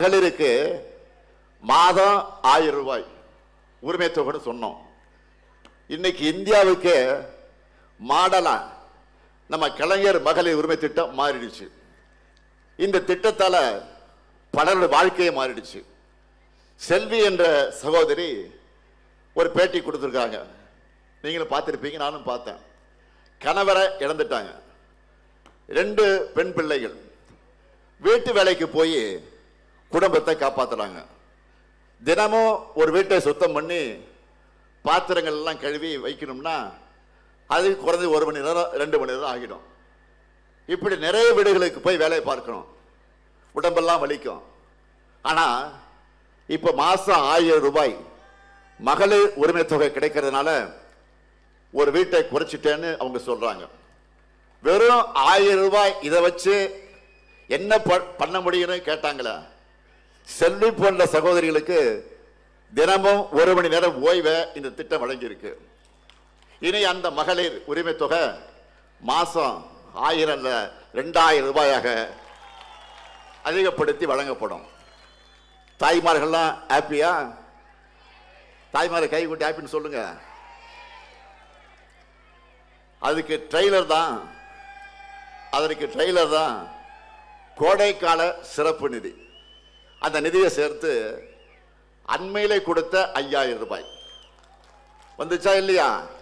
மகளிருக்கு மாதம் 1000 ரூபாய் உரிமை தொகை சொன்னோம். இன்னைக்கு இந்தியாவுக்கு மாடலா நம்ம கலைஞர் மகளிர் உரிமை திட்டம் மாறிடுச்சு. இந்த திட்டத்தால பலருடைய வாழ்க்கையை மாறிடுச்சு. செல்வி என்ற சகோதரி ஒரு பேட்டி கொடுத்துருக்காங்க, நீங்களும் பார்த்துருப்பீங்க, நானும் பார்த்தேன். கணவரை இழந்துட்டாங்க, 2 பெண் பிள்ளைகள், வீட்டு வேலைக்கு போய் குடும்பத்தை காப்பாத்துறாங்க. தினமும் ஒரு வீட்டை சுத்தம் பண்ணி பாத்திரங்கள் எல்லாம் கழுவி வைக்கணும்னா அது குறைஞ்சது 1 மணி நேரம் 2 மணி நேரம் ஆகிடும். இப்படி நிறைய வீடுகளுக்கு போய் வேலையை பார்க்கணும், உடம்பெல்லாம் வலிக்கும். ஆனா இப்ப மாசம் 1000 ரூபாய் மகளிர் உரிமை தொகை கிடைக்கிறதுனால ஒரு வீட்டை குறைச்சிட்டேன்னு அவங்க சொல்றாங்க. வெறும் 1000 ரூபாய் இதை வச்சு என்ன பண்ண முடியும்னு கேட்டாங்களா? செல்வி போன்ற சகோதரிகளுக்கு தினமும் 1 மணி நேரம் ஓய்வை இந்த திட்டம் வழங்கியிருக்கு. இனி அந்த மகளிர் உரிமை தொகை மாசம் 1000 அல்ல 2000 ரூபாயாக அதிகப்படுத்தி வழங்கப்படும். தாய்மார்கள்லாம் ஹாப்பியா? தாய்மாரை கை கூட்டி ஹாப்பின்னு சொல்லுங்க. அதுக்கு ட்ரெய்லர் தான் கோடைக்கால சிறப்பு நிதி. அந்த நிதியை சேர்த்து அண்மையிலே கொடுத்த 5000 ரூபாய் வந்துச்சா இல்லையா?